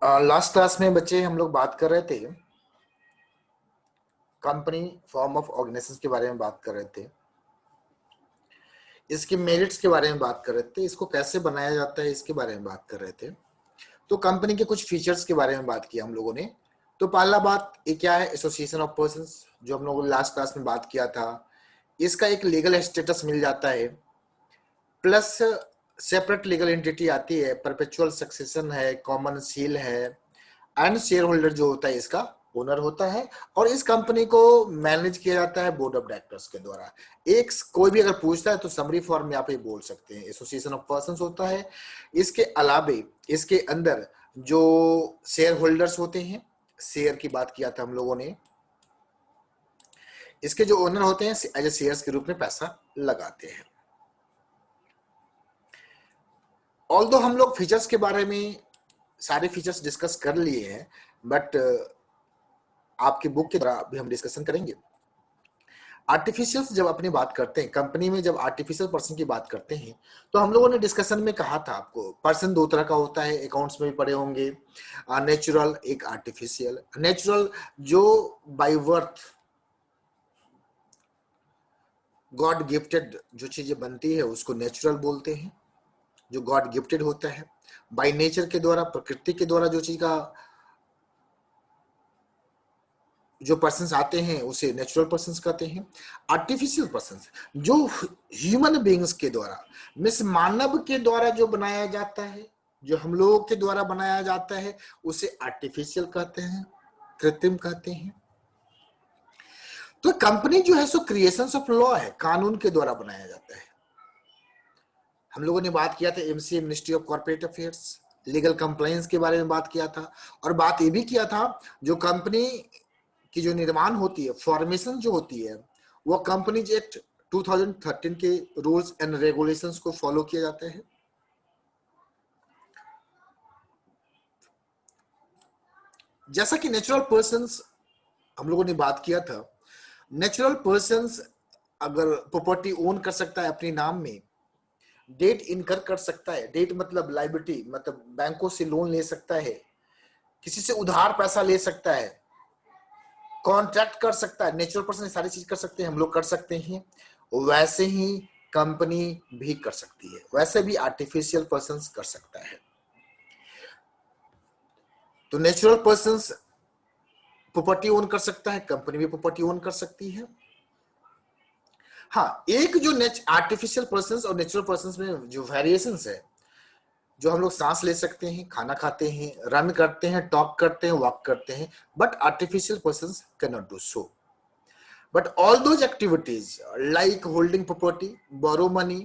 Last class में बच्चे हम लोग बात कर रहे थे कंपनी फॉर्म ऑफ ऑर्गेनाइजेशन के बारे में बात कर रहे थे, इसके मेरिट्स के बारे में बात कर रहे थे, इसको कैसे बनाया जाता है इसके बारे में बात कर रहे थे। तो कंपनी के कुछ फीचर्स के बारे में बात किया हम लोगों ने। तो पहला बात ये क्या है, एसोसिएशन ऑफ पर्संस, जो हम लोगों ने लास्ट क्लास में बात किया था। इसका एक लीगल स्टेटस मिल जाता है, प्लस सेपरेट लीगल एंटिटी आती है, परपेचुअल सक्सेशन है, कॉमन सील है, एंड शेयर होल्डर जो होता है इसका ओनर होता है। और इस कंपनी को मैनेज किया जाता है बोर्ड ऑफ डायरेक्टर्स के द्वारा। एक कोई भी अगर पूछता है तो समरी फॉर्म में आप ये बोल सकते हैं, एसोसिएशन ऑफ पर्संस होता है। इसके अलावे इसके अंदर जो शेयर होल्डर्स होते हैं, शेयर की बात किया था हम लोगों ने, इसके जो ओनर होते हैं एज ए शेयर्स के रूप में पैसा लगाते हैं। ऑल्दो हम लोग फीचर्स के बारे में सारे फीचर्स डिस्कस कर लिए हैं, बट आपकी बुक के द्वारा भी हम डिस्कशन करेंगे। आर्टिफिशियल जब अपनी बात करते हैं, कंपनी में जब आर्टिफिशियल पर्सन की बात करते हैं, तो हम लोगों ने डिस्कशन में कहा था आपको पर्सन दो तरह का होता है, अकाउंट्स में भी पढ़े होंगे, नेचुरल एक आर्टिफिशियल। नेचुरल जो बाय बर्थ गॉड गिफ्टेड जो चीजें बनती है उसको नेचुरल बोलते हैं, जो गॉड गिफ्टेड होता है। बाय नेचर के द्वारा, प्रकृति के द्वारा जो चीज का जो पर्सन्स आते हैं उसे नेचुरल पर्सन्स कहते हैं। आर्टिफिशियल पर्सन्स जो ह्यूमन बीइंग्स के द्वारा, मीन्स मानव के द्वारा जो बनाया जाता है, जो हम लोगों के द्वारा बनाया जाता है, उसे आर्टिफिशियल कहते हैं, कृत्रिम कहते हैं। तो कंपनी जो है सो क्रिएशंस ऑफ लॉ है, कानून के द्वारा बनाया जाता है। हम लोगों ने बात किया था MCA, ministry of corporate affairs, legal compliance के बारे में बात किया था। और बात ये भी किया था जो कंपनी की जो निर्माण होती है, फॉर्मेशन जो होती है, वो कंपनीज एक्ट 2013 के रूल्स एंड रेगुलेशंस को फॉलो किया जाता है। जैसा कि नेचुरल पर्सन्स हम लोगों ने बात किया था, नेचुरल पर्सन्स अगर प्रॉपर्टी ओन कर सकता है अपने नाम में, डेट इनकर कर सकता है, डेट मतलब लायबिलिटी, मतलब बैंकों से लोन ले सकता है, किसी से उधार पैसा ले सकता है, कॉन्ट्रैक्ट कर सकता है। नेचुरल पर्सन सारी चीज कर सकते हैं, हम लोग कर सकते हैं, वैसे ही कंपनी भी कर सकती है, वैसे भी आर्टिफिशियल पर्सन कर सकता है। तो नेचुरल पर्सन प्रॉपर्टी ओन कर सकता है, कंपनी भी प्रॉपर्टी ओन कर सकती है। हाँ, एक जो आर्टिफिशियल पर्सन और नेचुरल पर्सन में जो वेरिएशन है, जो हम लोग सांस ले सकते हैं, खाना खाते हैं, रन करते हैं, टॉक करते हैं, वॉक करते हैं, but artificial person can not do so. But all those activities like holding property, borrow money,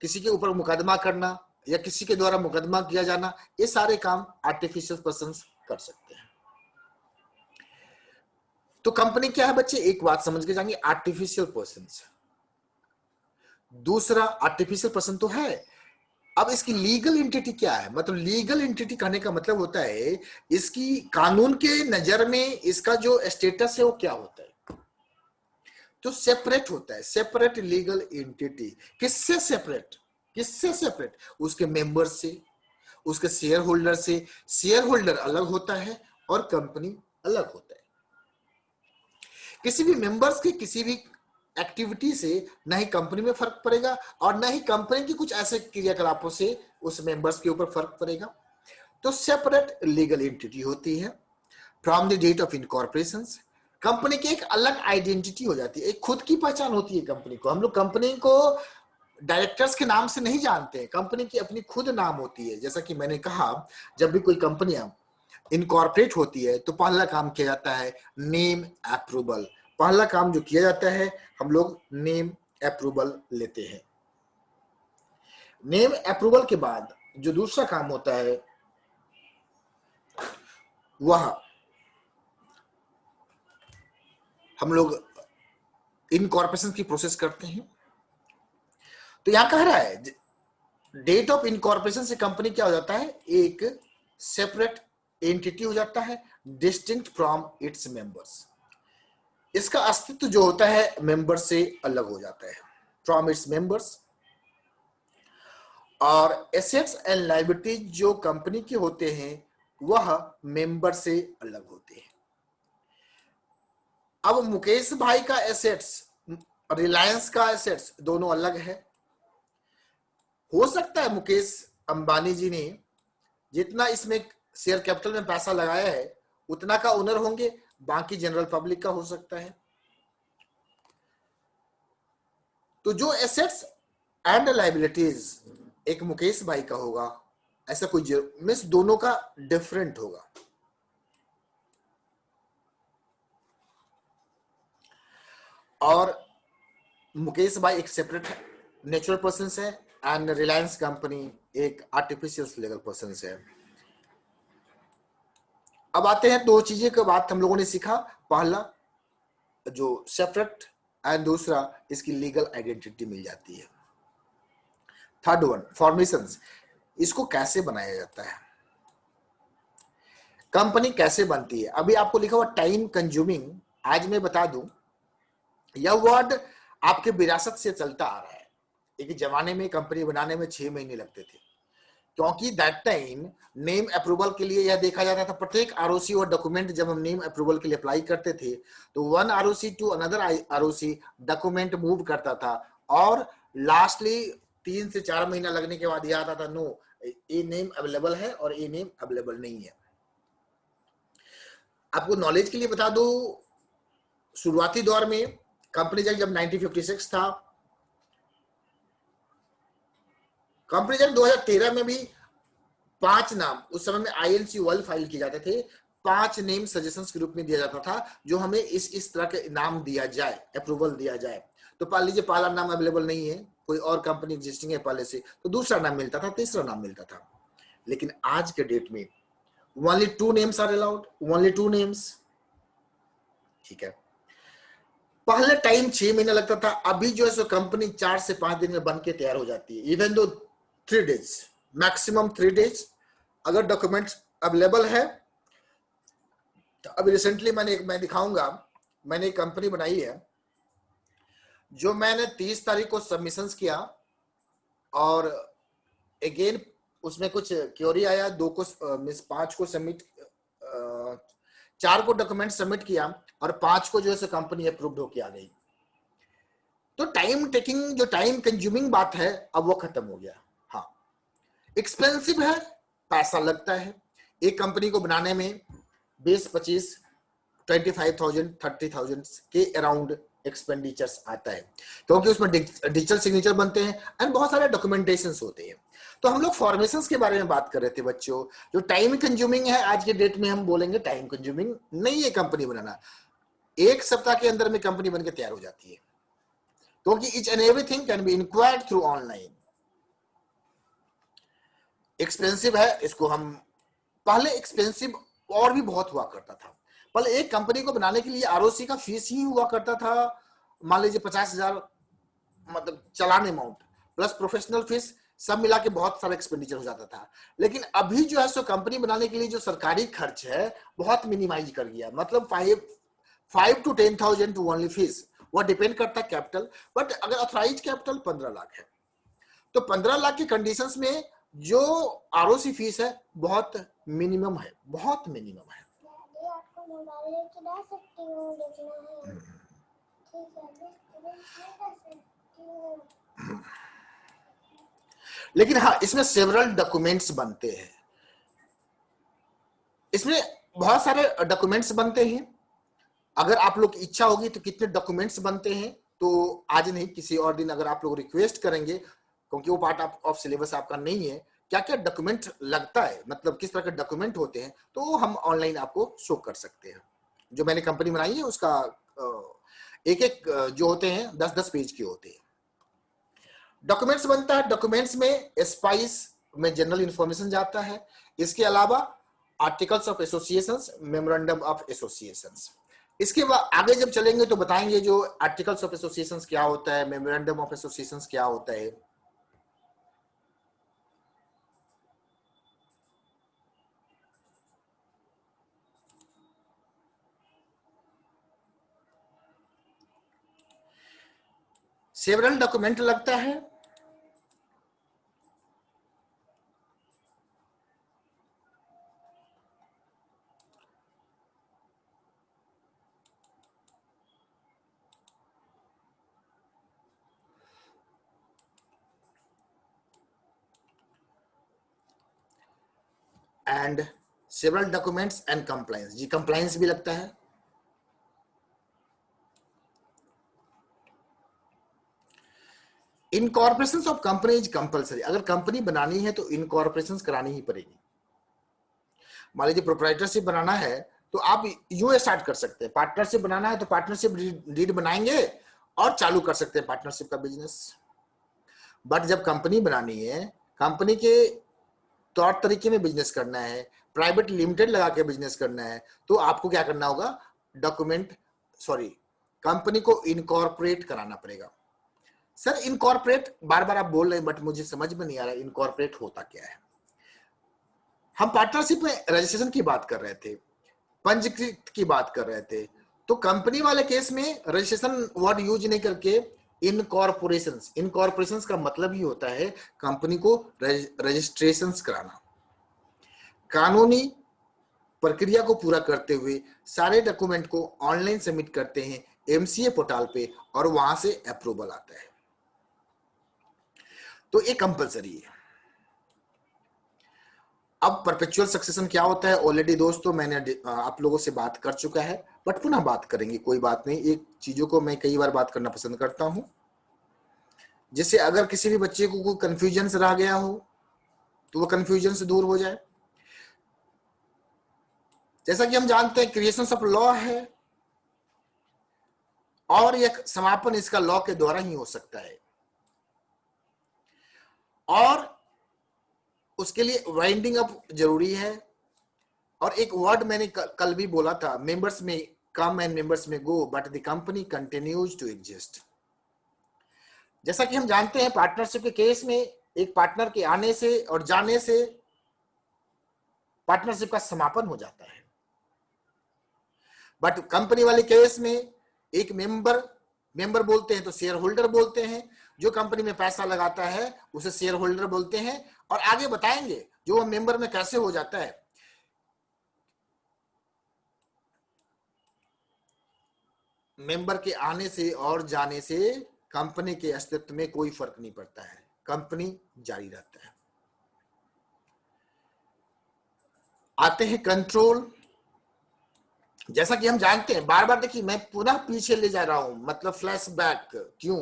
किसी के ऊपर मुकदमा करना या किसी के द्वारा मुकदमा किया जाना, ये सारे काम आर्टिफिशियल पर्सन कर सकते हैं। तो कंपनी क्या है बच्चे, एक बात समझ के जाएंगे, आर्टिफिशियल पर्सन। दूसरा आर्टिफिशियल पर्सन तो है, अब इसकी लीगल एंटिटी क्या है, मतलब लीगल एंटिटी कहने का मतलब होता है इसकी कानून के नजर में इसका जो स्टेटस है वो क्या होता है। तो सेपरेट होता है, सेपरेट लीगल एंटिटी। किससे सेपरेट, किससे सेपरेट, उसके मेंबर से, उसके शेयर होल्डर से। शेयर होल्डर अलग होता है और कंपनी अलग होता है। किसी भी मेंबर्स के किसी भी एक्टिविटी से न ही कंपनी में फर्क पड़ेगा और न ही कंपनी की कुछ ऐसे क्रियाकलापों से उस मेंबर्स के ऊपर फर्क पड़ेगा। तो सेपरेट लीगल एंटिटी होती है। From the date of incorporation, company की एक अलग आइडेंटिटी हो जाती है, एक खुद की पहचान होती है कंपनी को। हम लोग कंपनी को डायरेक्टर्स के नाम से नहीं जानते हैं, कंपनी की अपनी खुद नाम होती है। जैसा कि मैंने कहा, जब भी कोई कंपनियां इनकॉर्पोरेट होती है तो पहला काम किया जाता है नेम अप्रूवल। पहला काम जो किया जाता है, हम लोग नेम अप्रूवल लेते हैं। नेम अप्रूवल के बाद जो दूसरा काम होता है वह हम लोग इनकॉर्पोरेशन की प्रोसेस करते हैं। तो यहां कह रहा है डेट ऑफ इनकॉर्पोरेशन से कंपनी क्या हो जाता है, एक सेपरेट एंटिटी हो जाता है, डिस्टिंक्ट फ्रॉम इट्स मेंबर्स। इसका अस्तित्व जो होता है मेंबर से अलग हो जाता है, फ्रॉम इट्स मेंबर्स। और एसेट्स एंड लायबिलिटीज जो कंपनी के होते हैं वह मेंबर से अलग होते हैं। अब मुकेश भाई का एसेट्स, रिलायंस का एसेट्स दोनों अलग है। हो सकता है मुकेश अंबानी जी ने जितना इसमें शेयर कैपिटल में पैसा लगाया है उतना का ओनर होंगे, बाकी जनरल पब्लिक का हो सकता है। तो जो एसेट्स एंड लायबिलिटीज एक मुकेश भाई का होगा, ऐसा कोई मीन्स दोनों का डिफरेंट होगा। और मुकेश भाई एक सेपरेट नेचुरल पर्सन है एंड रिलायंस कंपनी एक आर्टिफिशियल लीगल पर्सन है। अब आते हैं दो चीजें के बात हम लोगों ने सीखा, पहला जो सेपरेट एंड दूसरा इसकी लीगल आइडेंटिटी मिल जाती है। थर्ड वन फॉर्मेशंस, इसको कैसे बनाया जाता है, कंपनी कैसे बनती है। अभी आपको लिखा हुआ टाइम कंज्यूमिंग, आज मैं बता दूं यह वर्ड आपके विरासत से चलता आ रहा है। एक जमाने में कंपनी बनाने में 6 महीने लगते थे, क्योंकि दैट टाइम नेम अप्रूवल के लिए यह देखा जाता था, प्रत्येक आरओसी और डॉक्यूमेंट जब हम नेम अप्रूवल के लिए अप्लाई करते थे तो one ROC to another ROC document move करता था, और लास्टली 3 से 4 महीना लगने के बाद यह आता था नो ये नेम अवेलेबल है और ये नेम अवेलेबल नहीं है। आपको नॉलेज के लिए बता दो, शुरुआती दौर में कंपनी जब 1956 था, कंपनी 2013 में भी 5 नाम उस समय में आईएनसी वर्ल्ड फाइल किए जाते थे, 5 नेम सजेशंस के रूप में दिया जाता था जो हमें इस तरह के नाम दिया जाए, अप्रूवल दिया जाए। तो मान लीजिए पहला नाम अवेलेबल नहीं है, कोई और कंपनी एग्जिस्टिंग है पहले से, तो दूसरा नाम मिलता था, तीसरा नाम मिलता था। लेकिन आज के डेट में only 2 names are allowed, only 2 names. ठीक है, पहले टाइम 6 महीना लगता था, अभी जो है सो कंपनी 4 से 5 दिन में बन के तैयार हो जाती है, even though 3 days, maximum 3 days अगर डॉक्यूमेंट्स अवेलेबल है। तो अभी रिसेंटली मैं दिखाऊंगा, मैंने एक कंपनी बनाई है जो मैंने 30 तारीख को सबमिशंस किया और अगेन उसमें कुछ क्योरी आया, 2 को मिस 5 को सबमिट 4 को डॉक्यूमेंट सबमिट किया और 5 को जो है कंपनी अप्रूव्ड होकर आ गई। तो टाइम टेकिंग जो टाइम कंज्यूमिंग बात है अब वो खत्म हो गया। हाँ, एक्सपेंसिव है, पैसा लगता है, एक कंपनी को बनाने में 20-25 25,000 30,000 के अराउंड एक्सपेंडिचर्स आता है, क्योंकि उसमें डिजिटल सिग्नेचर बनते हैं एंड बहुत सारे डॉक्यूमेंटेशंस होते हैं। तो हम लोग फॉर्मेशंस के बारे में बात कर रहे थे बच्चों, जो टाइम कंज्यूमिंग है आज के डेट में हम बोलेंगे टाइम कंज्यूमिंग नहीं है कंपनी बनाना, 1 सप्ताह के अंदर में कंपनी बनकर तैयार हो जाती है, क्योंकि each and everything can be inquired through online. Expensive है, इसको हम पहले एक्सपेंसिव और भी बहुत हुआ करता था, पहले एक कंपनी को बनाने के लिए आरओसी का फीस ही हुआ करता था, मान लीजिए 50,000 मतलब चलान अमाउंट प्लस प्रोफेशनल फीस, सब मिला के बहुत सारा एक्सपेंडिचर हो जाता था। लेकिन अभी जो है सो कंपनी बनाने के लिए जो सरकारी खर्च है बहुत मिनिमाइज कर गया, मतलब 5 to 10,000 टू ओनली फीस, वो डिपेंड करता है कैपिटल, बट अगर ऑथराइज कैपिटल 15 लाख है तो 15 लाख की कंडीशंस में जो आरओसी फीस है बहुत मिनिमम है, बहुत मिनिमम है। लेकिन हाँ, इसमें सेवरल डॉक्यूमेंट्स बनते हैं, इसमें बहुत सारे डॉक्यूमेंट्स बनते हैं। अगर आप लोग की इच्छा होगी तो कितने डॉक्यूमेंट्स बनते हैं तो आज नहीं किसी और दिन अगर आप लोग रिक्वेस्ट करेंगे, क्योंकि वो पार्ट ऑफ सिलेबस आपका नहीं है, क्या क्या डॉक्यूमेंट लगता है, मतलब किस तरह के डॉक्यूमेंट होते हैं, तो हम ऑनलाइन आपको शो कर सकते हैं। जो मैंने कंपनी बनाई है उसका एक एक जो होते हैं 10-10 पेज के होते हैं, डॉक्यूमेंट्स बनता है। डॉक्यूमेंट्स में स्पाइस में जनरल इंफॉर्मेशन जाता है, इसके अलावा articles of associations, memorandum of associations. इसके बाद आगे जब चलेंगे तो बताएंगे जो आर्टिकल्स ऑफ एसोसिएशंस क्या होता है, मेमोरेंडम ऑफ एसोसिएशंस क्या होता है। सेवरल डॉक्यूमेंट लगता है, and several documents and compliance. जी कंप्लायंस भी लगता है। Incorporation of company is compulsory. अगर कंपनी बनानी है तो इनकॉर्पोरेशन करानी ही पड़ेगी। मान लीजिए प्रोप्राइटरशिप बनाना है तो आप यूए स्टार्ट कर सकते हैं, पार्टनरशिप बनाना है तो पार्टनरशिप डीड बनाएंगे और चालू कर सकते हैं पार्टनरशिप का बिजनेस। बट जब कंपनी बनानी है, कंपनी के तौर तरीके में बिजनेस करना है, प्राइवेट लिमिटेड लगा के बिजनेस करना है, तो आपको क्या करना होगा, कंपनी को इनकॉर्पोरेट कराना पड़ेगा। सर इनकॉर्पोरेट बार बार आप बोल रहे हैं बट मुझे समझ में नहीं आ रहा इनकॉर्पोरेट होता क्या है। हम पार्टनरशिप में रजिस्ट्रेशन की बात कर रहे थे, पंजीकृत की बात कर रहे थे, तो कंपनी वाले केस में रजिस्ट्रेशन वर्ड यूज नहीं करके इनकॉर्पोरेशन का मतलब ही होता है कंपनी को रजिस्ट्रेशन कराना। कानूनी प्रक्रिया को पूरा करते हुए सारे डॉक्यूमेंट को ऑनलाइन सबमिट करते हैं एमसीए पोर्टल पे और वहां से अप्रूवल आता है, तो ये कंपलसरी है। अब परपेचुअल सक्सेशन क्या होता है, ऑलरेडी दोस्तों मैंने आप लोगों से बात कर चुका है, बट पुनः बात करेंगे, कोई बात नहीं। एक चीजों को मैं कई बार बात करना पसंद करता हूं, जिससे अगर किसी भी बच्चे को कोई कंफ्यूजन रह गया हो तो वो कंफ्यूजन से दूर हो जाए। जैसा कि हम जानते हैं क्रिएशन ऑफ लॉ है और एक समापन इसका लॉ के द्वारा ही हो सकता है, और उसके लिए वाइंडिंग अप जरूरी है। और एक वर्ड मैंने कल भी बोला था, मेंबर्स में कम एंड मेंबर्स में go but the company continues to exist. जैसा कि हम जानते हैं पार्टनरशिप के केस में एक पार्टनर के आने से और जाने से पार्टनरशिप का समापन हो जाता है, बट कंपनी वाले केस में एक मेंबर बोलते हैं तो शेयर होल्डर बोलते हैं, जो कंपनी में पैसा लगाता है उसे शेयर होल्डर बोलते हैं, और आगे बताएंगे जो मेंबर में कैसे हो जाता है। मेंबर के आने से और जाने से कंपनी के अस्तित्व में कोई फर्क नहीं पड़ता है, कंपनी जारी रहता है। आते हैं कंट्रोल। जैसा कि हम जानते हैं, बार बार देखिए मैं पुनः पीछे ले जा रहा हूं, मतलब फ्लैशबैक, क्यों,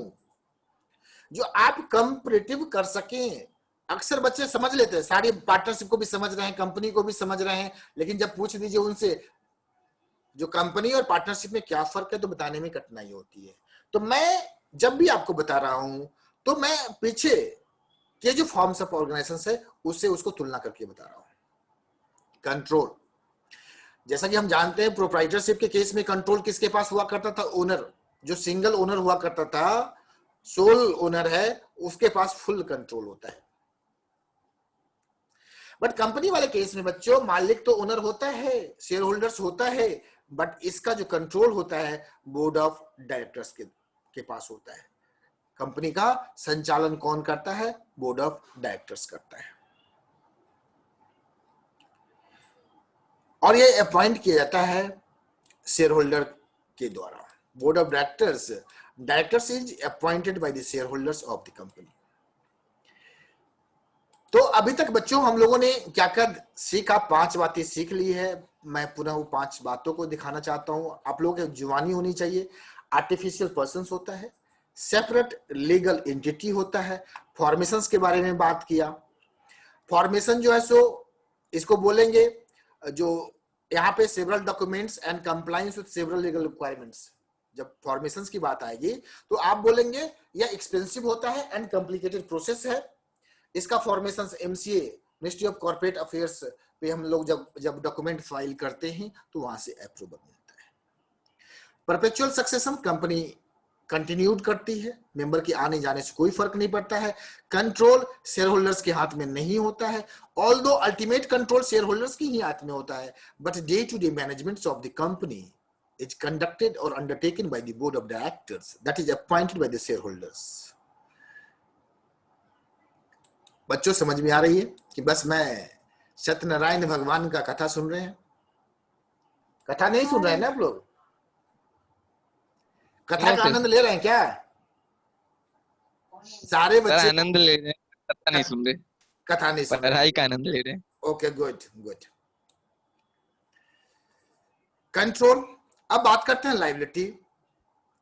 जो आप कंपैरेटिव कर सकें। अक्सर बच्चे समझ लेते हैं, सारी पार्टनरशिप को भी समझ रहे हैं, कंपनी को भी समझ रहे हैं, लेकिन जब पूछ दीजिए उनसे जो कंपनी और पार्टनरशिप में क्या फर्क है तो बताने में कठिनाई होती है। तो मैं जब भी आपको बता रहा हूं तो मैं पीछे के जो फॉर्म्स ऑफ ऑर्गेनाइजेशन है उससे उसको तुलना करके बता रहा हूं। कंट्रोल, जैसा कि हम जानते हैं प्रोप्राइटरशिप के केस में कंट्रोल किसके पास हुआ करता था, ओनर, जो सिंगल ओनर हुआ करता था, सोल ओनर है, उसके पास फुल कंट्रोल होता है। बट कंपनी वाले केस में बच्चों मालिक तो ओनर होता है, शेयर होल्डर्स होता है, बट इसका जो कंट्रोल होता है बोर्ड ऑफ डायरेक्टर्स के पास होता है। कंपनी का संचालन कौन करता है, बोर्ड ऑफ डायरेक्टर्स करता है, और ये अपॉइंट किया जाता है शेयर होल्डर के द्वारा। Board of directors is appointed by the share holders of the company. तो अभी तक बच्चों हम लोगों ने क्या क्या सीखा, 5 बातें सीख ली है। मैं पुनः वो 5 बातों को दिखाना चाहता हूं। आप लोगों की जुबानी होनी चाहिए। आर्टिफिशियल पर्सन्स होता है, सेपरेट लीगल एंटिटी होता है, फॉर्मेशंस के बारे में बात किया। फॉर्मेशन जो है सो इसको बोलेंगे जो यहाँ पे several documents and compliance with several legal requirements. जब फॉर्मेशंस की बात आएगी तो आप बोलेंगे यह एक्सपेंसिव होता है एंड कॉम्प्लिकेटेड प्रोसेस है। इसका formation MCA ministry of corporate affairs पे हम लोग जब डॉक्यूमेंट फाइल करते हैं तो वहां से अप्रूवल मिलता है। परपेचुअल सक्सेशन, कंपनी कंटिन्यूड करती है, मेंबर के आने जाने से कोई फर्क नहीं पड़ता है। कंट्रोल शेयर होल्डर्स के हाथ में नहीं होता है, although ultimate control share holders के ही हाथ में होता है, but day to day management of the company is conducted or undertaken by the board of directors that is appointed by the shareholders। बच्चों समझ में आ रही है कि बस मैं सत्यनारायण भगवान का कथा सुन रहे हैं? कथा नहीं सुन रहे हैं ना आप लोग? कथा का आनंद ले रहे हैं क्या? सारे बच्चे आनंद ले रहे हैं, कथा नहीं सुन रहे, कथा नहीं सुन रहे, पढ़ाई का आनंद ले रहे हैं। Okay, good good. कंट्रोल। अब बात करते हैं लायबिलिटी।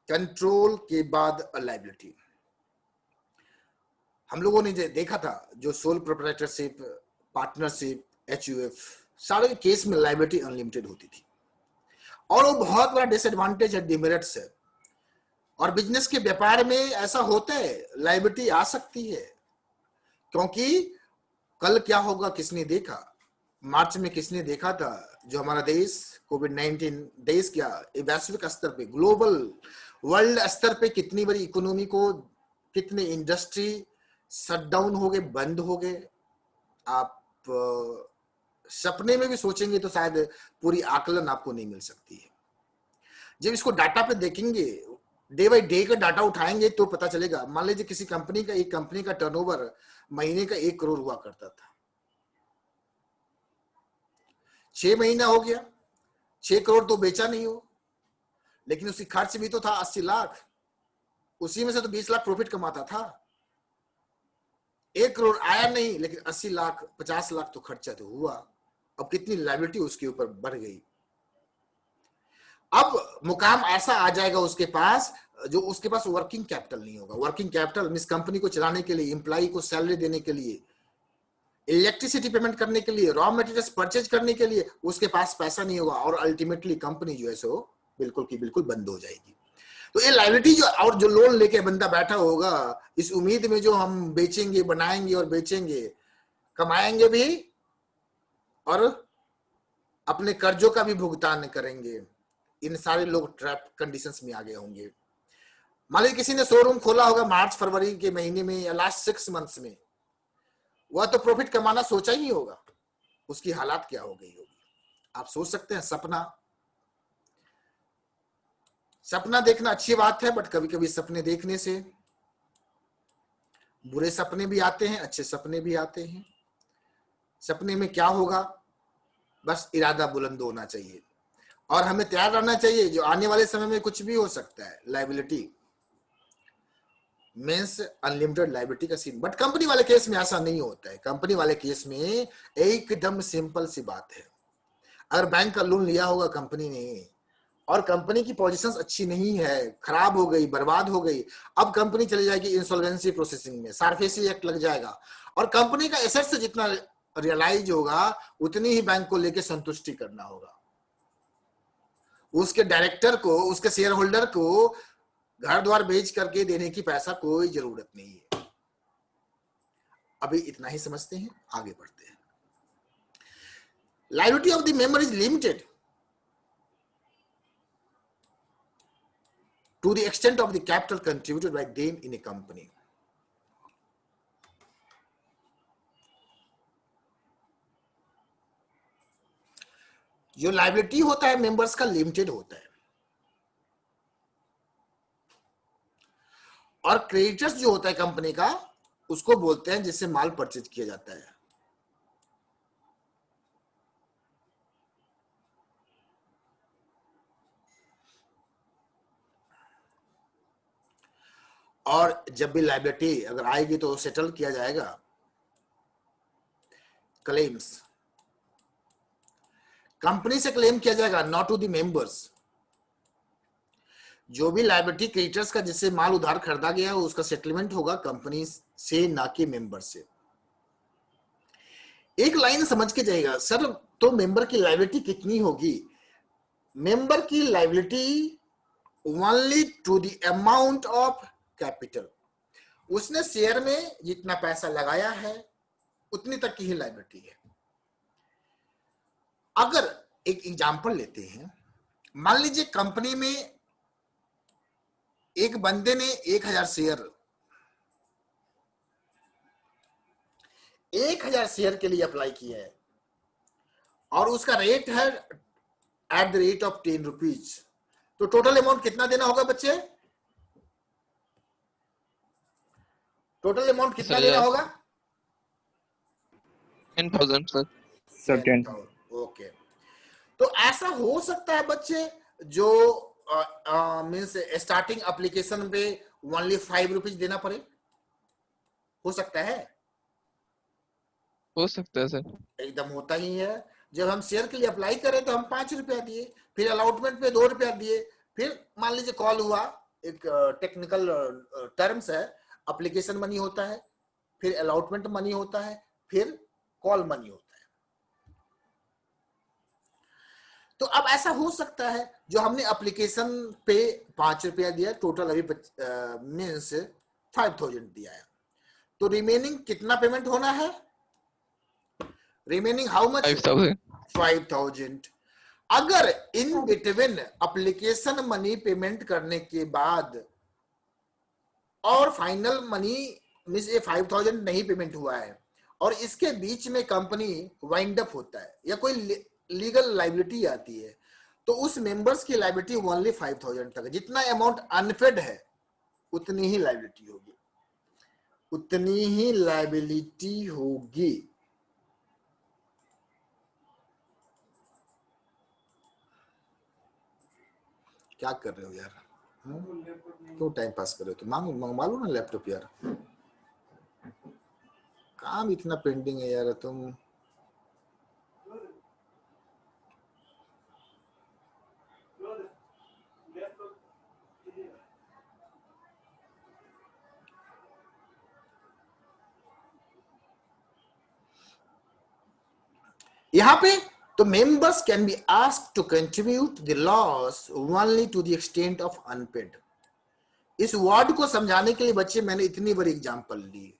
कंट्रोल के बाद लायबिलिटी। हम लोगों ने देखा था जो सोल प्रोप्राइटरशिप, पार्टनरशिप, एचयूएफ, सारे केस में लायबिलिटी अनलिमिटेड होती थी और वो बहुत बड़ा डिसएडवांटेज है, डिमेरिट्स है। और बिजनेस के व्यापार में ऐसा होता है, लायबिलिटी आ सकती है, क्योंकि कल क्या होगा किसने देखा। मार्च में किसने देखा था जो हमारा देश कोविड-19 देश क्या वैश्विक स्तर पे, ग्लोबल वर्ल्ड स्तर पे कितनी बड़ी इकोनॉमी को, कितने इंडस्ट्री शटडाउन हो गए, बंद हो गए। आप सपने में भी सोचेंगे तो शायद पूरी आकलन आपको नहीं मिल सकती है। जब इसको डाटा पे देखेंगे, डे बाई डे का डाटा उठाएंगे तो पता चलेगा। मान लीजिए किसी कंपनी का, एक कंपनी का टर्नओवर महीने का 1 करोड़ हुआ करता था, 6 महीना हो गया, 6 करोड़ तो बेचा नहीं हो, लेकिन उसकी खर्च भी तो था 80 लाख, उसी में से तो 20 लाख प्रॉफिट कमाता था। 1 करोड़ आया नहीं, लेकिन 80 लाख 50 लाख तो खर्चा तो हुआ। अब कितनी लायबिलिटी उसके ऊपर बढ़ गई। अब मुकाम ऐसा आ जाएगा उसके पास, जो उसके पास वर्किंग कैपिटल नहीं होगा। वर्किंग कैपिटल मींस कंपनी को चलाने के लिए, एम्प्लॉय को सैलरी देने के लिए, इलेक्ट्रिसिटी पेमेंट करने के लिए, रॉ मटेरियल्स परचेज करने के लिए उसके पास पैसा नहीं होगा और अल्टीमेटली कंपनी जो है सो बिल्कुल की बिल्कुल बंद हो जाएगी। तो ये लायबिलिटी जो, और जो लोन लेके बंदा बैठा होगा इस उम्मीद में जो हम बेचेंगे, बनाएंगे और बेचेंगे, कमाएंगे भी और अपने कर्जों का भी भुगतान करेंगे, इन सारे लोग ट्रैप कंडीशंस में आ गए होंगे। मान लीजिए किसी ने शोरूम खोला होगा मार्च फरवरी के महीने में या लास्ट 6 मंथ्स में, वह तो प्रॉफिट कमाना सोचा ही नहीं होगा, उसकी हालात क्या हो गई होगी। आप सोच सकते हैं। सपना देखना अच्छी बात है, बट कभी कभी सपने देखने से बुरे सपने भी आते हैं, अच्छे सपने भी आते हैं। सपने में क्या होगा, बस इरादा बुलंद होना चाहिए और हमें तैयार रहना चाहिए, जो आने वाले समय में कुछ भी हो सकता है। लायबिलिटी मीन्स अनलिमिटेड लायबिलिटी का सीन, बट कंपनी वाले केस में ऐसा नहीं होता है। कंपनी वाले केस में एकदम सिंपल सी बात है, अगर बैंक का लोन लिया होगा कंपनी ने और कंपनी की पोजीशंस अच्छी नहीं है, खराब हो गई, बर्बाद हो गई, अब कंपनी चली जाएगी इंसॉल्वेंसी प्रोसेसिंग में, सार्फेसी एक्ट लग जाएगा और कंपनी का एसेट्स जितना रियलाइज होगा उतनी ही बैंक को लेके संतुष्टि करना होगा। उसके डायरेक्टर को, उसके शेयर होल्डर को घर द्वार बेच करके देने की पैसा कोई जरूरत नहीं है। अभी इतना ही समझते हैं, आगे बढ़ते हैं। Liability of the member is limited to the extent of the capital contributed by them in a company. जो लायबिलिटी होता है मेंबर्स का लिमिटेड होता है और क्रेडिटर्स जो होता है कंपनी का उसको बोलते हैं जिससे माल परचेज किया जाता है। और जब भी लायबिलिटी अगर आएगी तो सेटल किया जाएगा। क्लेम्स कंपनी से क्लेम किया जाएगा, नॉट टू द मेंबर्स। जो भी लायबिलिटी क्रेडिटर्स का जिससे माल उधार खरीदा गया है उसका सेटलमेंट होगा कंपनी से, ना कि मेंबर से। एक लाइन समझ के जाएगा सर, तो मेंबर की लायबिलिटी कितनी होगी? मेंबर की liability only to the amount of capital, उसने शेयर में जितना पैसा लगाया है उतनी तक की ही लायबिलिटी है। अगर एक एग्जांपल लेते हैं, मान लीजिए कंपनी में एक बंदे ने 1000 शेयर 1000 शेयर के लिए अप्लाई किया है और उसका रेट है at the rate of 10 rupees, तो टोटल अमाउंट कितना देना होगा बच्चे? टोटल अमाउंट कितना देना होगा? 10,000 सर। 10,000। ओके, तो ऐसा हो सकता है बच्चे जो मीन्स स्टार्टिंग एप्लीकेशन पे ओनली 5 रुपीज देना पड़े, हो सकता है। हो सकता है सर। एकदम होता ही है। जब हम शेयर के लिए अप्लाई करें तो हम 5 रुपया दिए, फिर अलॉटमेंट पे 2 रुपया दिए, फिर मान लीजिए कॉल हुआ, एक टेक्निकल टर्म्स है, अप्लीकेशन मनी होता है, फिर अलॉटमेंट मनी होता है, फिर कॉल मनी होता है। तो अब ऐसा हो सकता है जो हमने एप्लीकेशन पे 5 रुपया दिया, टोटल अभी मीन्स 5,000 दिया है, तो रिमेनिंग कितना पेमेंट होना है? Remaining how much? 5,000। 5,000। अगर in between application money payment करने के बाद और फाइनल मनी मीन्स ये 5,000 नहीं पेमेंट हुआ है और इसके बीच में कंपनी वाइंड अप होता है या कोई लीगल लाइबिलिटी आती है, तो उस मेंबर्स की लाइबिलिटी ओनली 5,000 तक है। जितना अमाउंट अनपेड है उतनी ही लाइबिलिटी होगी, उतनी ही लाइबिलिटी होगी। क्या कर रहे हो यार? क्यों टाइम पास कर रहे हो? तो मंगवा लो ना लैपटॉप यार, काम इतना पेंडिंग है यार तुम। यहाँ पे तो members can be asked to contribute the loss only to the extent of unpaid। इस वर्ड को समझाने के लिए बच्चे मैंने इतनी बड़ी एग्जांपल ली,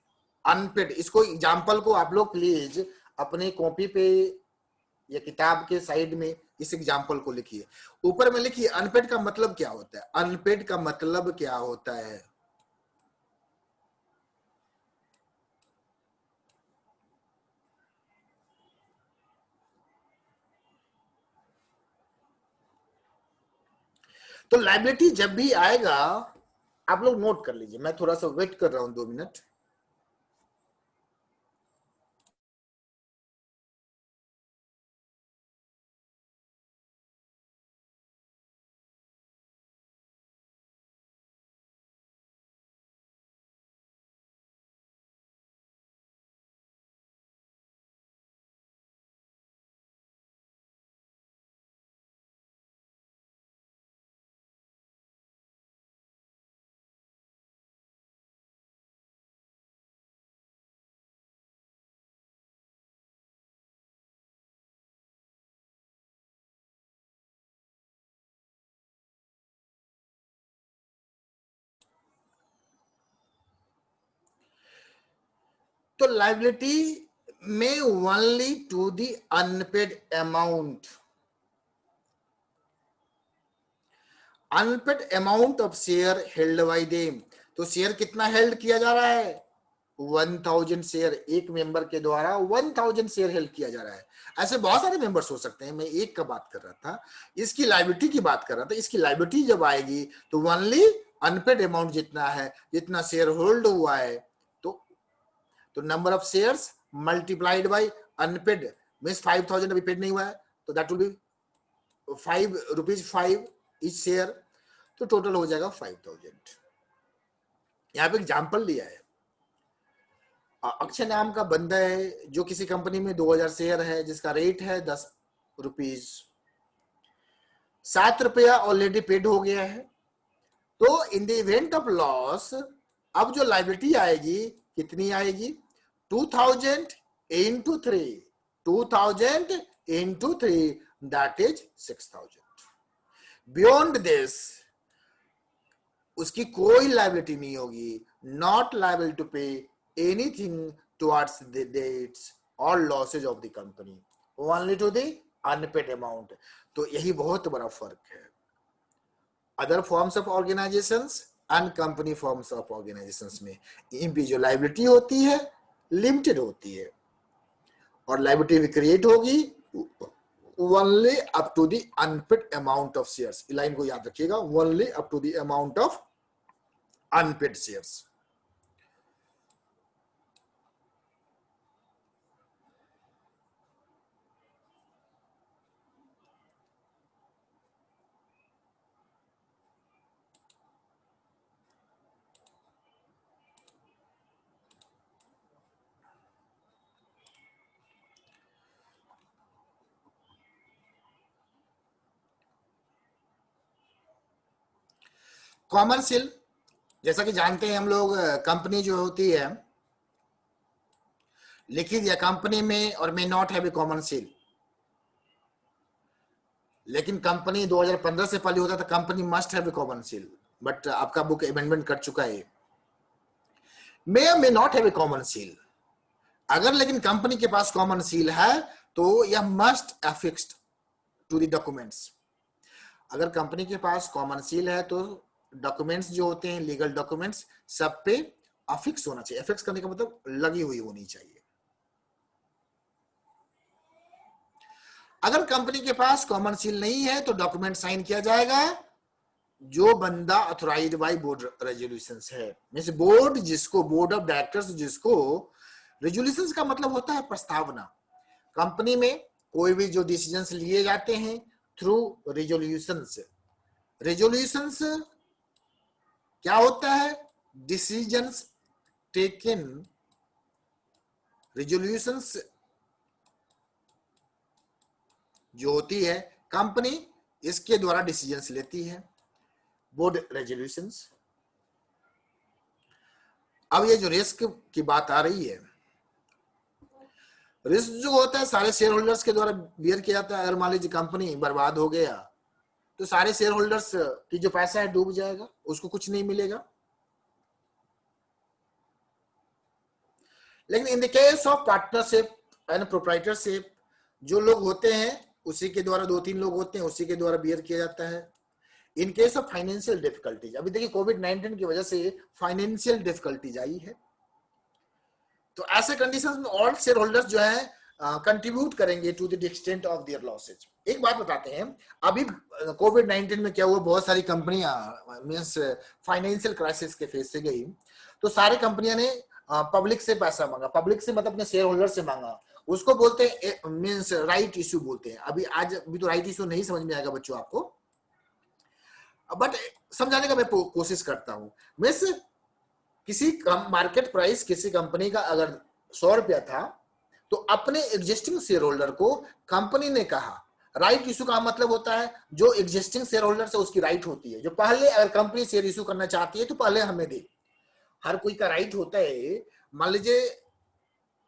अनपेड। इसको एग्जांपल को आप लोग प्लीज अपने कॉपी पे या किताब के साइड में इस एग्जांपल को लिखिए, ऊपर में लिखिए अनपेड का मतलब क्या होता है, अनपेड का मतलब क्या होता है। तो लाइबिलिटी जब भी आएगा आप लोग नोट कर लीजिए, मैं थोड़ा सा वेट कर रहा हूं 2 मिनट। तो लाइबिलिटी में only to the unpaid amount, unpaid amount of share held by them. तो शेयर कितना हेल्ड किया जा रहा है? 1,000 शेयर, एक मेंबर के द्वारा 1,000 शेयर हेल्ड किया जा रहा है। ऐसे बहुत सारे मेंबर्स हो सकते हैं, मैं एक का बात कर रहा था, इसकी लाइबिलिटी की बात कर रहा था। इसकी लाइबिलिटी जब आएगी तो ओनली अनपेड अमाउंट जितना है, जितना शेयर होल्ड हुआ है, तो number of shares multiplied by unpaid means 5,000 अभी पेड नहीं हुआ है, तो that will be ₹5 each share, तो टोटल हो जाएगा 5,000। यहाँ पे एग्जाम्पल लिया है, अक्षय नाम का बंदा है जो किसी कंपनी में 2,000 शेयर है, जिसका रेट है ₹10, 7 रुपया ऑलरेडी पेड हो गया है। तो in the event of loss अब जो लाइबिलिटी आएगी कितनी आएगी? 2,000 into 3, 2,000 into 3, that is 6,000। Beyond this उसकी कोई लाइबिलिटी नहीं होगी, not liable to pay anything towards the debts और losses of the company, only to the unpaid amount. तो यही बहुत बड़ा फर्क है other forms of organisations and company forms of organisations में। इनकी जो लाइबिलिटी होती है लिमिटेड होती है और लाइबिलिटी भी क्रिएट होगी only up to the unpaid amount of shares. Line को याद रखिएगा, only up to the amount of unpaid shares. Common seal, जैसा कि जानते हैं हम लोग, कंपनी जो होती है लिखी दिया कंपनी में और may not have a common seal, लेकिन कंपनी 2015 से पहले होता था company must have a common seal, but आपका बुक अमेंडमेंट कर चुका है, may not have a common seal. अगर लेकिन कंपनी के पास कॉमन सील है तो यह मस्ट अफिक्स्ड टू द डॉक्यूमेंट्स। अगर कंपनी के पास कॉमन सील है तो डॉक्यूमेंट्स जो होते हैं, लीगल डॉक्यूमेंट्स, सब पे अफिक्स होना चाहिए। अफिक्स करने का मतलब लगी हुई होनी चाहिए। अगर कंपनी के पास कॉमन सील नहीं है तो डॉक्यूमेंट साइन किया जाएगा जो बंदा ऑथोराइज्ड बाय बोर्ड रेजोल्यूशंस है। मींस बोर्ड जिसको, बोर्ड ऑफ डायरेक्टर्स जिसको, रेजोल्यूशंस का मतलब होता है प्रस्तावना। कंपनी में कोई भी जो डिसीजंस लिए जाते हैं थ्रू रेजोल्यूशंस। रेजोल्यूशंस क्या होता है? डिसीजंस टेकन, रेजोल्यूशंस जो होती है कंपनी इसके द्वारा डिसीजंस लेती है, बोर्ड रेजोल्यूशंस। अब ये जो रिस्क की बात आ रही है, रिस्क जो होता है सारे शेयर होल्डर्स के द्वारा बियर किया जाता है। अगर मान लीजिए कंपनी बर्बाद हो गया तो सारे शेयर होल्डर्स की जो पैसा है डूब जाएगा, उसको कुछ नहीं मिलेगा। लेकिन in the case of partnership and proprietorship, जो लोग होते हैं उसी के द्वारा, 2-3 लोग होते हैं उसी के द्वारा बियर किया जाता है। In case of financial difficulties, अभी देखिए कोविड-19 की वजह से फाइनेंशियल डिफिकल्टीज आई है, तो ऐसे कंडीशंस में ऑल शेयर होल्डर्स जो है कंट्रीब्यूट करेंगे to the extent of their losses. एक बात बताते हैं, अभी कोविड-19 में क्या हुआ, बहुत सारी कंपनियां मींस फाइनेंशियल क्राइसिस के फेस से गई, तो सारी कंपनियां ने पब्लिक से पैसा मांगा। पब्लिक से मतलब अपने शेयर होल्डर से मांगा, उसको बोलते हैं मींस राइट इश्यू बोलते हैं। अभी तो राइट इश्यू नहीं समझ में आएगा बच्चों आपको, बट समझाने का मैं कोशिश करता हूं। मींस किसी मार्केट प्राइस किसी कंपनी का अगर 100 रुपया था तो अपने एग्जिस्टिंग शेयर होल्डर को कंपनी ने कहा, राइट इशू का मतलब होता है जो एग्जिस्टिंग शेयर होल्डर से उसकी राइट होती है, जो पहले अगर कंपनी शेयर इशू करना चाहती है तो पहले हमें दे। हर कोई का राइट होता है। मान लीजिए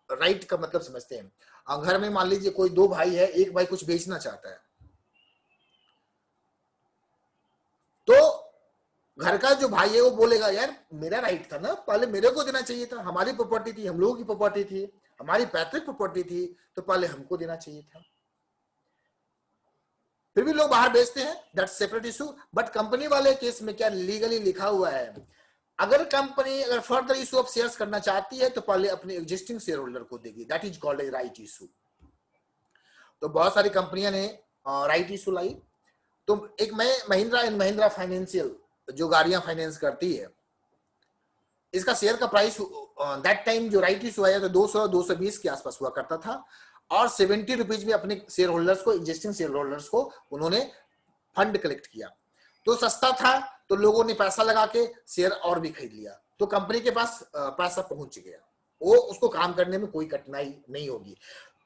राइट का मतलब समझते हैं, घर में मान लीजिए कोई 2 भाई है, एक भाई कुछ बेचना चाहता है, तो घर का जो भाई है वो बोलेगा यार मेरा राइट था ना, पहले मेरे को देना चाहिए था, हमारी प्रॉपर्टी थी, हम लोगों की प्रॉपर्टी थी, हमारी पैतृक प्रॉपर्टी थी, तो पहले हमको देना चाहिए था। फिर भी लोग बाहर बेचते हैं, that's separate issue. But company वाले केस में क्या लीगली लिखा हुआ है, अगर कंपनी अगर फर्दर इशू ऑफ शेयर्स करना चाहती है तो पहले अपने एग्जिस्टिंग शेयर होल्डर को देगी, that is called a right issue. तो बहुत सारी कंपनियां ने राइट इशू लाई। तो एक महिंद्रा एंड महिंद्रा फाइनेंशियल जो गाड़ियां फाइनेंस करती है, इसका शेयर का प्राइस दैट टाइम जो राइट इशू आया तो 200-220 के आसपास हुआ करता था, और 70 रुपीज में अपने शेयर होल्डर्स को, एग्जिस्टिंग शेयर होल्डर्स को उन्होंने फंड कलेक्ट किया। तो सस्ता था तो लोगों ने पैसा लगा के शेयर और भी खरीद लिया, तो कंपनी के पास पैसा पहुंच गया, वो उसको काम करने में कोई कठिनाई नहीं होगी।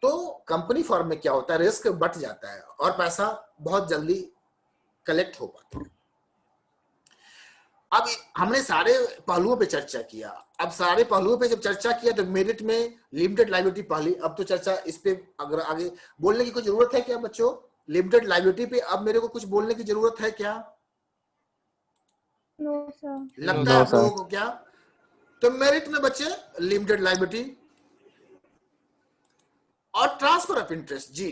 तो कंपनी फॉर्म में क्या होता है, रिस्क बढ़ जाता है और पैसा बहुत जल्दी कलेक्ट हो पाता है। अब हमने सारे पहलुओं पे चर्चा किया। अब सारे पहलुओं पे जब चर्चा किया तो मेरिट में लिमिटेड लायबिलिटी पहली, अब तो चर्चा इस पे अगर आगे बोलने की कोई जरूरत है क्या बच्चों? लिमिटेड लायबिलिटी पे अब मेरे को कुछ बोलने की जरूरत है क्या? No sir. लगता है आप लोगों को क्या? तो मेरिट में बच्चे लिमिटेड लायबिलिटी और ट्रांसफर ऑफ इंटरेस्ट। जी,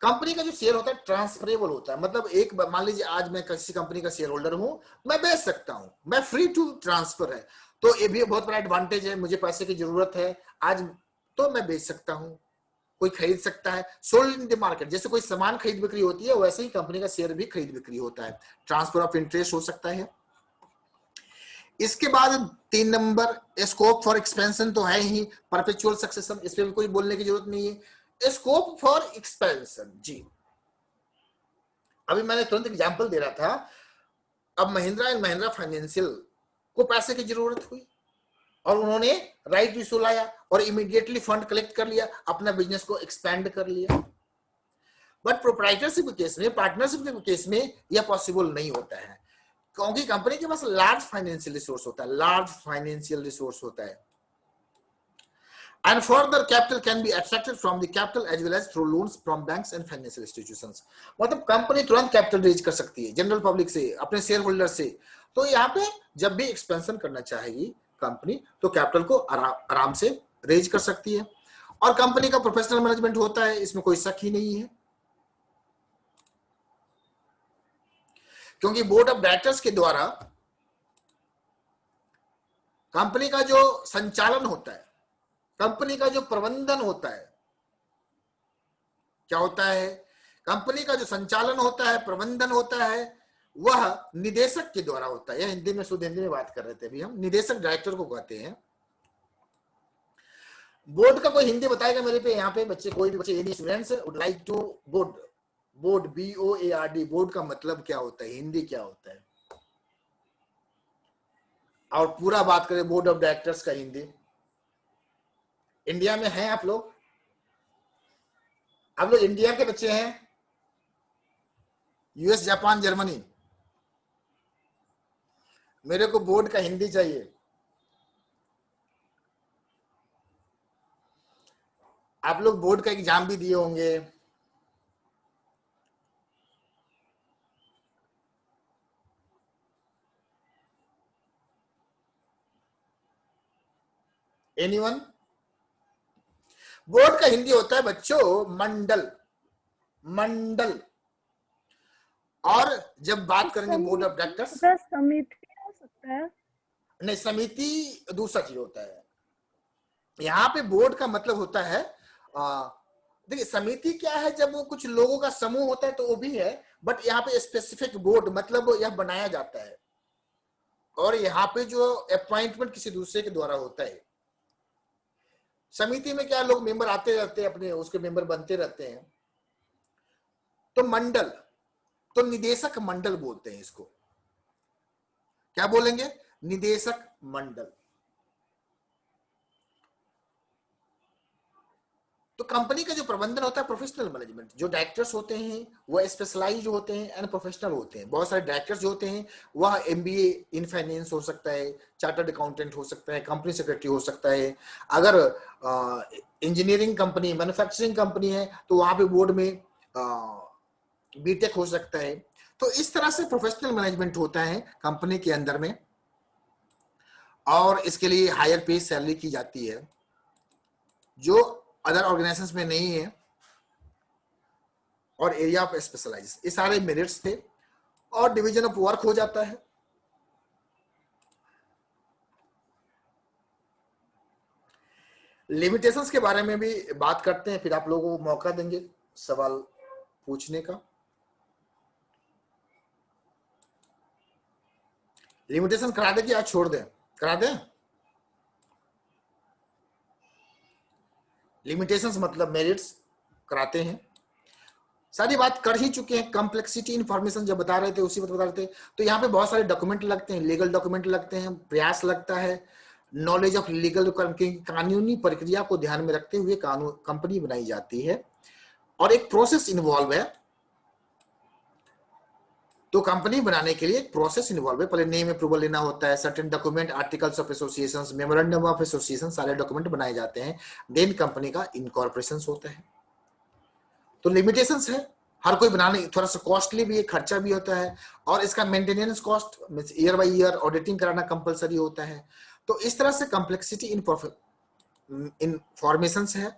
कंपनी का जो शेयर होता है ट्रांसफरेबल होता है, मतलब एक मान लीजिए आज मैं किसी कंपनी का शेयर होल्डर हूं, मैं बेच सकता हूं, मैं फ्री टू ट्रांसफर है, तो ये भी बहुत बड़ा एडवांटेज है। मुझे पैसे की जरूरत है आज तो मैं बेच सकता हूं, कोई खरीद सकता है। सोल्ड इन द मार्केट, जैसे कोई सामान खरीद बिक्री होती है वैसे ही कंपनी का शेयर भी खरीद बिक्री होता है। ट्रांसफर ऑफ इंटरेस्ट हो सकता है। इसके बाद 3 नंबर स्कोप फॉर एक्सपेंशन तो है ही, परपेचुअल सक्सेशन, इस पे भी कोई बोलने की जरूरत नहीं है। स्कोप फॉर एक्सपेंशन, जी अभी मैंने तुरंत एग्जांपल दे रहा था। अब महिंद्रा एंड महिंद्रा फाइनेंशियल को पैसे की जरूरत हुई और उन्होंने राइट इशू लाया और इमीडिएटली फंड कलेक्ट कर लिया, अपना बिजनेस को एक्सपैंड कर लिया। बट प्रोप्राइटरशिप के केस में, पार्टनरशिप के केस में यह पॉसिबल नहीं होता है। क्योंकि कंपनी के पास लार्ज फाइनेंशियल रिसोर्स होता है, लार्ज फाइनेंशियल रिसोर्स होता है। And further capital can be attracted from the capital as well as through loans from banks and financial institutions। मतलब कंपनी तुरंत कैपिटल रेज कर सकती है जनरल पब्लिक से, अपने शेयर होल्डर से। तो यहाँ पे जब भी एक्सपेंशन करना चाहेगी कंपनी तो कैपिटल को आराम से रेज कर सकती है। और कंपनी का प्रोफेशनल मैनेजमेंट होता है, इसमें कोई शक ही नहीं है, क्योंकि बोर्ड ऑफ डायरेक्टर्स के द्वारा कंपनी का जो संचालन होता है, कंपनी का जो प्रबंधन होता है, क्या होता है, कंपनी का जो संचालन होता है, प्रबंधन होता है, वह निदेशक के द्वारा होता है। हिंदी में, शुद्ध हिंदी में बात कर रहे थे अभी हम, निदेशक डायरेक्टर को कहते हैं। बोर्ड का कोई हिंदी बताएगा मेरे पे, यहाँ पे बच्चे, कोई भी बच्चे, any students would like to, board, board BOARD, board का मतलब क्या होता है, हिंदी क्या होता है? और पूरा बात करें बोर्ड ऑफ डायरेक्टर्स का हिंदी, इंडिया में हैं आप लोग इंडिया के बच्चे हैं, US, जापान, जर्मनी, मेरे को बोर्ड का हिंदी चाहिए। आप लोग बोर्ड का एग्जाम भी दिए होंगे, एनीवन? बोर्ड का हिंदी होता है बच्चों मंडल, मंडल। और जब बात करेंगे बोर्ड ऑफ डायरेक्टर्स, समिति हो सकता है? नहीं, समिति दूसरा चीज होता है। यहाँ पे बोर्ड का मतलब होता है, देखिए समिति क्या है, जब वो कुछ लोगों का समूह होता है तो वो भी है, बट यहाँ पे स्पेसिफिक बोर्ड मतलब यह बनाया जाता है, और यहाँ पे जो अपॉइंटमेंट किसी दूसरे के द्वारा होता है। समिति में क्या, लोग मेंबर आते रहते हैं, अपने उसके मेंबर बनते रहते हैं। तो मंडल, तो निदेशक मंडल बोलते हैं इसको, क्या बोलेंगे, निदेशक मंडल। तो कंपनी का जो प्रबंधन होता है, प्रोफेशनल मैनेजमेंट, जो डायरेक्टर्स होते हैं वह स्पेशलाइज होते हैं एंड प्रोफेशनल होते हैं। बहुत सारे डायरेक्टर्स जो होते हैं वह MBA इन फाइनेंस हो सकता है, चार्टर्ड अकाउंटेंट हो सकता है, कंपनी सेक्रेटरी हो सकता है। अगर इंजीनियरिंग कंपनी, मैन्युफैक्चरिंग कंपनी है तो वहां पे बोर्ड में BTech हो सकता है। तो इस तरह से प्रोफेशनल मैनेजमेंट होता है कंपनी के अंदर में, और इसके लिए हायर पे सैलरी की जाती है जो अदर ऑर्गेनाइजेशंस में नहीं है, और एरिया ऑफ स्पेशलाइज, ये सारे मेरिट्स थे। और डिवीजन ऑफ वर्क हो जाता है। लिमिटेशंस के बारे में भी बात करते हैं, फिर आप लोगों को मौका देंगे सवाल पूछने का। लिमिटेशन करा दे कि आज छोड़ दें? करा दें। लिमिटेशंस मतलब मेरिट्स कराते हैं, सारी बात कर ही चुके हैं। कॉम्प्लेक्सिटी इंफॉर्मेशन जब बता रहे थे उसी वक्त बता रहे थे। तो यहाँ पे बहुत सारे डॉक्यूमेंट लगते हैं, लीगल डॉक्यूमेंट लगते हैं, प्रयास लगता है, नॉलेज ऑफ लीगल, कानूनी प्रक्रिया को ध्यान में रखते हुए कानून कंपनी बनाई जाती है, और एक प्रोसेस इन्वॉल्व है। तो कंपनी बनाने के लिए एक प्रोसेस इन्वॉल्व है, पहले नेम अप्रूवल लेना होता है, certain document, articles of association, memorandum of association, सारे डॉक्यूमेंट बनाए जाते हैं, देन कंपनी का इनकॉर्पोरेशन होता है। तो लिमिटेशंस है, हर कोई बनाने, थोड़ा सा कॉस्टली भी है, खर्चा भी होता है, और इसका maintenance cost, year by year auditing कराना कंपलसरी होता है। तो इस तरह से कॉम्प्लेक्सिटी इंफॉर्मेशंस है।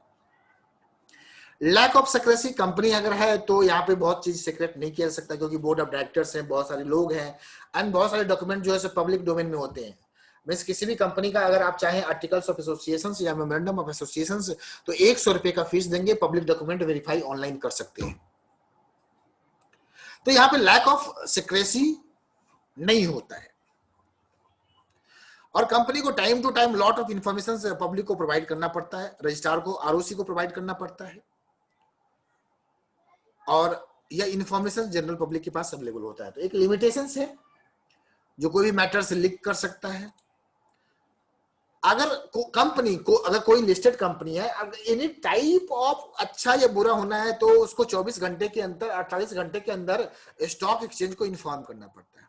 लैक ऑफ सिक्रेसी, कंपनी अगर है तो यहाँ पे बहुत चीज सीक्रेट नहीं किया जा सकता, क्योंकि बोर्ड ऑफ डायरेक्टर्स हैं, बहुत सारे लोग हैं, एंड बहुत सारे डॉक्यूमेंट जो है पब्लिक डोमेन में होते हैं। मीन्स किसी भी कंपनी का अगर आप चाहें आर्टिकल्स ऑफ एसोसिएशन या मेमोरेंडम ऑफ एसोसिएशन, तो 100 रुपए का फीस देंगे, पब्लिक डॉक्यूमेंट वेरीफाई ऑनलाइन कर सकते हैं। तो यहाँ पे लैक ऑफ सिक्रेसी नहीं होता है, और कंपनी को time to time lot of information public को प्रोवाइड करना पड़ता है, रजिस्ट्रार को, ROC को प्रोवाइड करना पड़ता है, और यह इंफॉर्मेशन जनरल पब्लिक के पास अवेलेबल होता है। तो एक लिमिटेशंस है, जो कोई भी मैटर से लीक कर सकता है। अगर कंपनी को, अगर कोई लिस्टेड कंपनी है, अगर एनी टाइप ऑफ अच्छा या बुरा होना है तो उसको 24 घंटे के अंदर, 48 घंटे के अंदर स्टॉक एक्सचेंज को इन्फॉर्म करना पड़ता है।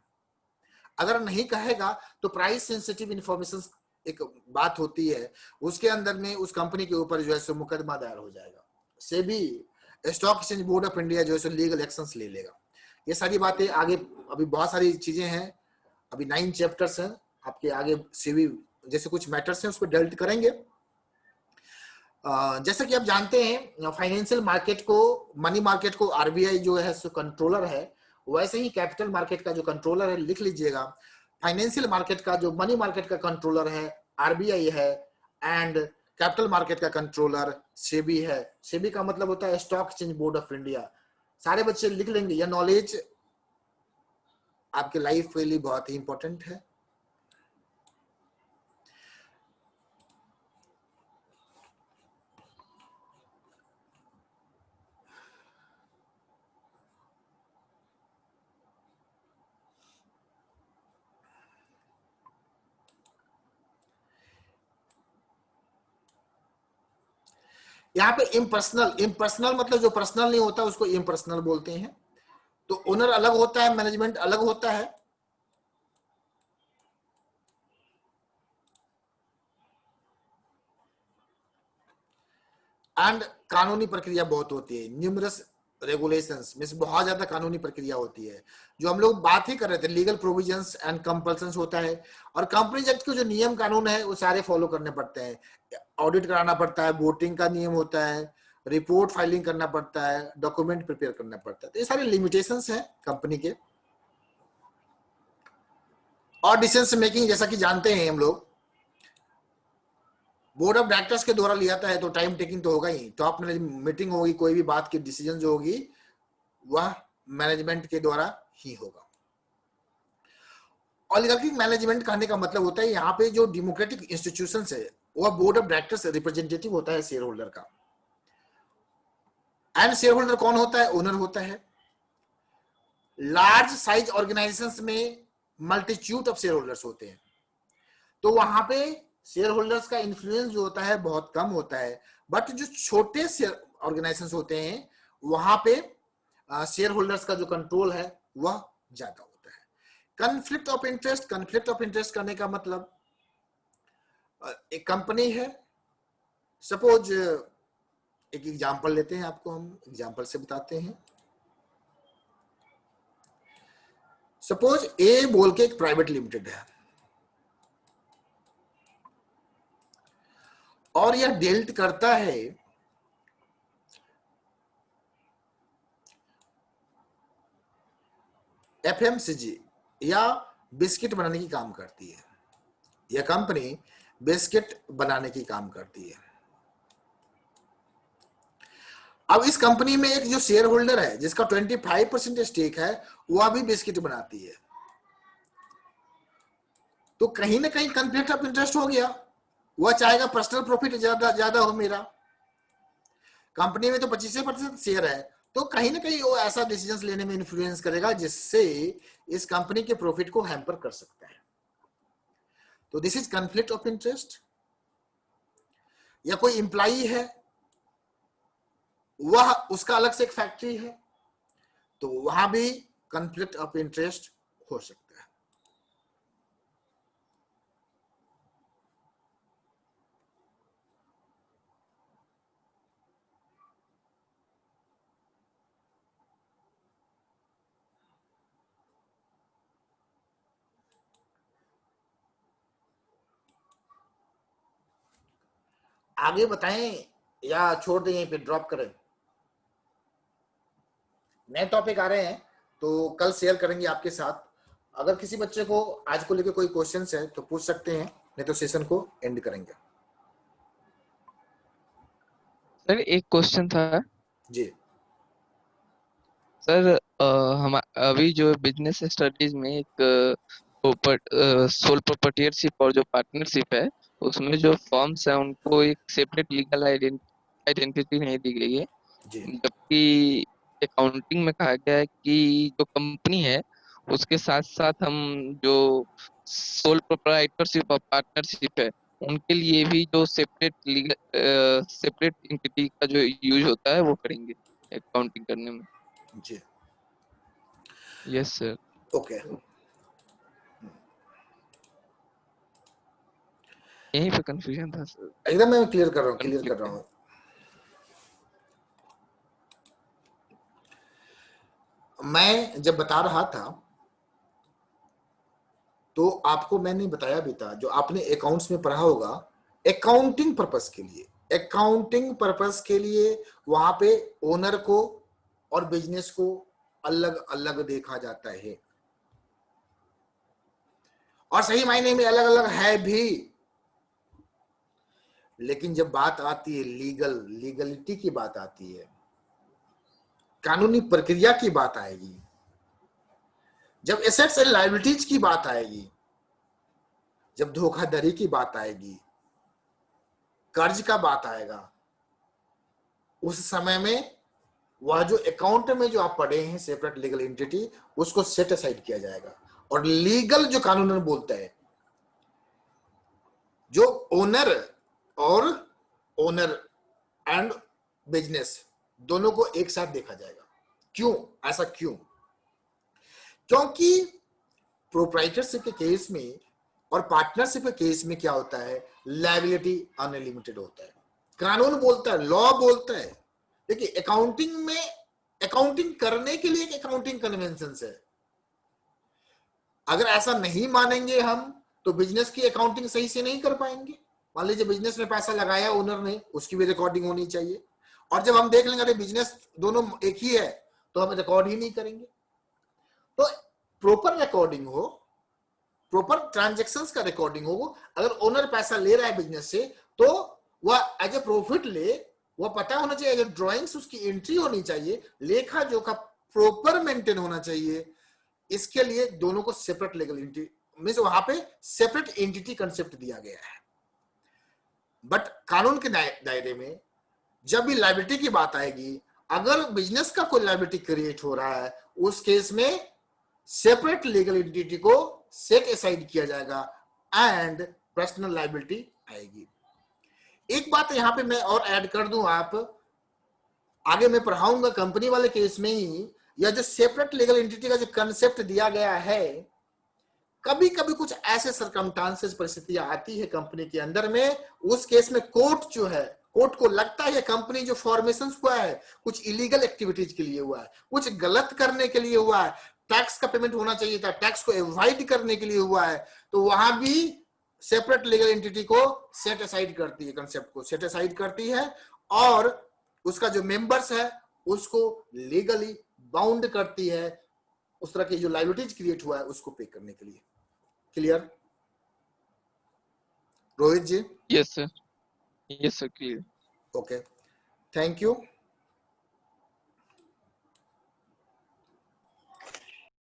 अगर नहीं कहेगा तो प्राइस सेंसिटिव इंफॉर्मेशन एक बात होती है, उसके अंदर में उस कंपनी के ऊपर जो है सो मुकदमा दायर हो जाएगा। SEBI, stock exchange board of India जो है सो लीगल एक्शंस ले लेगा। ये सारी बातें आगे, अभी बहुत सारी चीजें हैं, अभी 9 चैप्टर्स हैं आपके आगे, सेबी जैसे कुछ मैटर्स हैं उस पर डेल्ट करेंगे। जैसा कि आप जानते हैं फाइनेंशियल मार्केट को, मनी मार्केट को आरबीआई जो है सो कंट्रोलर है, वैसे ही कैपिटल मार्केट का जो कंट्रोलर है, लिख लीजिएगा, फाइनेंशियल मार्केट का जो मनी मार्केट का कंट्रोलर है आरबीआई है, एंड कैपिटल मार्केट का कंट्रोलर सेबी है। सेबी का मतलब होता है stock exchange board of India. सारे बच्चे लिख लेंगे, यह नॉलेज आपके लाइफ के लिए बहुत ही इंपॉर्टेंट है। यहाँ पे इम्पर्सनल, इम्पर्सनल मतलब जो पर्सनल नहीं होता उसको इम्पर्सनल बोलते हैं। तो ओनर अलग होता है, मैनेजमेंट अलग होता है। एंड कानूनी प्रक्रिया बहुत होती है, न्यूमरस रेगुलेशंस, मींस बहुत ज्यादा कानूनी प्रक्रिया होती है। जो हम लोग बात ही कर रहे थे, लीगल प्रोविजंस एंड कंपल्सन्स होता है, और कंपनीज एक्ट के जो नियम कानून है वो सारे फॉलो करने पड़ते हैं। ऑडिट कराना पड़ता है, वोटिंग का नियम होता है, रिपोर्ट फाइलिंग करना पड़ता है, डॉक्यूमेंट प्रिपेयर करना पड़ता है। तो ये सारे लिमिटेशंस हैं कंपनी के। और डिसीजन मेकिंग जैसा कि जानते हैं हम लोग, बोर्ड ऑफ डायरेक्टर्स के द्वारा लिया जाता है, तो टाइम टेकिंग तो होगा ही। टॉप मैनेजमेंट मीटिंग होगी, कोई भी बात की डिसीजन जो होगी वह मैनेजमेंट के द्वारा ही होगा। ओलिगार्किक मैनेजमेंट कहने का मतलब होता है यहाँ पे जो डेमोक्रेटिक इंस्टीट्यूशन है वह बोर्ड ऑफ डायरेक्टर्स रिप्रेजेंटेटिव होता है शेयर होल्डर का। एंड शेयर होल्डर कौन होता है? ओनर होता है। लार्ज साइज ऑर्गेनाइजेशंस में मल्टीट्यूड ऑफ शेयर होल्डर्स होते हैं, तो वहां पे शेयर होल्डर्स का इन्फ्लुएंस जो होता है बहुत कम होता है। बट जो छोटे शेयर ऑर्गेनाइजेशंस होते हैं वहां पे शेयर होल्डर्स का जो कंट्रोल है वह ज्यादा होता है। Conflict of interest, conflict of interest करने का मतलब एक कंपनी है, सपोज एक एग्जांपल लेते हैं, आपको हम एग्जांपल से बताते हैं। सपोज ए बोल के एक प्राइवेट लिमिटेड है और यह डील करता है एफएमसीजी या बिस्किट बनाने की काम करती है। यह कंपनी बिस्किट बनाने की काम करती है। अब इस कंपनी में एक जो शेयर होल्डर है जिसका 25% स्टेक है वह भी बिस्किट बनाती है, तो कहीं ना कहीं कन्फ्लिक्ट ऑफ इंटरेस्ट हो गया। वह चाहेगा पर्सनल प्रॉफिट ज्यादा ज्यादा हो मेरा। कंपनी में तो 25% शेयर है, तो कहीं ना कहीं वो ऐसा डिसीजन लेने में इन्फ्लुएंस करेगा जिससे इस कंपनी के प्रॉफिट को हैम्पर कर सकता है। तो this is conflict of interest. या कोई इंप्लॉई है, वह उसका अलग से एक फैक्ट्री है, तो वहां भी कन्फ्लिक्ट ऑफ इंटरेस्ट हो सकता है। आगे बताएं या छोड़ दें, यहीं पे ड्रॉप करें? नए टॉपिक आ रहे हैं तो कल शेयर करेंगे आपके साथ। अगर किसी बच्चे को आज को लेकर कोई क्वेश्चन है तो पूछ सकते हैं, नहीं तो सेशन को एंड करेंगे। सर एक क्वेश्चन था जी सर। हम अभी जो बिजनेस स्टडीज में एक सोल प्रोप्राइटरशिप और जो पार्टनरशिप है उसमें जो फर्म्स है उनको एक सेपरेट लीगल आइडेंटिटी नहीं दी गई है, जी जबकि अकाउंटिंग में कहा गया है कि जो कंपनी है उसके साथ साथ हम जो सोल प्रोप्राइटरशिप और पार्टनरशिप है उनके लिए भी जो सेपरेट लीगल सेपरेट एंटिटी का जो यूज होता है वो करेंगे अकाउंटिंग करने में। जी यस सर। ओके। यहीं पे कंफ्यूजन था सर। एकदम मैं क्लियर कर रहा हूँ। मैं जब बता रहा था तो आपको मैंने बताया भी था, जो आपने अकाउंट्स में पढ़ा होगा, अकाउंटिंग पर्पस के लिए वहां पे ओनर को और बिजनेस को अलग अलग देखा जाता है, और सही मायने में अलग अलग है भी। लेकिन जब बात आती है लीगलिटी की बात आती है, कानूनी प्रक्रिया की बात आएगी, जब एसेट्स एंड लायबिलिटीज की बात आएगी, जब धोखाधड़ी की बात आएगी, कर्ज का बात आएगा, उस समय में वह जो अकाउंट में जो आप पढ़े हैं सेपरेट लीगल एंटिटी, उसको सेट असाइड किया जाएगा। और लीगल जो कानून बोलता है, जो ओनर एंड बिजनेस दोनों को एक साथ देखा जाएगा। क्यों ऐसा? क्योंकि प्रोप्राइटरशिप के केस में और पार्टनरशिप के केस में क्या होता है, लायबिलिटी अनलिमिटेड होता है। कानून बोलता है, लॉ बोलता है। देखिए अकाउंटिंग में, अकाउंटिंग करने के लिए एक अकाउंटिंग कन्वेंशन है। अगर ऐसा नहीं मानेंगे हम तो बिजनेस की अकाउंटिंग सही से नहीं कर पाएंगे। मान लीजिए बिजनेस में पैसा लगाया ओनर ने, उसकी भी रिकॉर्डिंग होनी चाहिए, और जब हम देख लेंगे अरे बिजनेस दोनों एक ही है तो हम रिकॉर्ड ही नहीं करेंगे। तो प्रॉपर रिकॉर्डिंग हो, प्रॉपर ट्रांजैक्शंस का रिकॉर्डिंग हो। अगर ओनर पैसा ले रहा है बिजनेस से तो वह एज ए प्रॉफिट ले, वह पता होना चाहिए, अगर ड्राइंग्स उसकी एंट्री होनी चाहिए, लेखा जोखा प्रॉपर मेंटेन होना चाहिए। इसके लिए दोनों को सेपरेट लीगल एंटिटी मींस वहां पे सेपरेट एंटिटी कंसेप्ट दिया गया है। बट कानून के दायरे में जब भी लायबिलिटी की बात आएगी, अगर बिजनेस का कोई लायबिलिटी क्रिएट हो रहा है, उस केस में सेपरेट लीगल एंटिटी को सेट असाइड किया जाएगा एंड पर्सनल लायबिलिटी आएगी। एक बात यहां पे मैं और ऐड कर दूं, आप आगे मैं पढ़ाऊंगा कंपनी वाले केस में ही, या जो सेपरेट लीगल एंटिटी का जो कंसेप्ट दिया गया है, कभी कभी कुछ ऐसे सरकमस्टांसेस परिस्थितियां आती है कंपनी के अंदर में, उस केस में कोर्ट जो है, कोर्ट को लगता है कंपनी जो फॉर्मेशन हुआ है कुछ इलीगल एक्टिविटीज के लिए हुआ है, कुछ गलत करने के लिए हुआ है, टैक्स का पेमेंट होना चाहिए था, टैक्स को एवॉइड करने के लिए हुआ है, तो वहां भी सेपरेट लीगल एंटिटी को सेट असाइड करती है, कंसेप्ट को सेट असाइड करती है, और उसका जो मेंबर्स है उसको लीगली बाउंड करती है उस तरह की जो लायबिलिटीज क्रिएट हुआ है उसको पे करने के लिए। Clear Rohit ji? Yes sir, clear. Okay, thank you.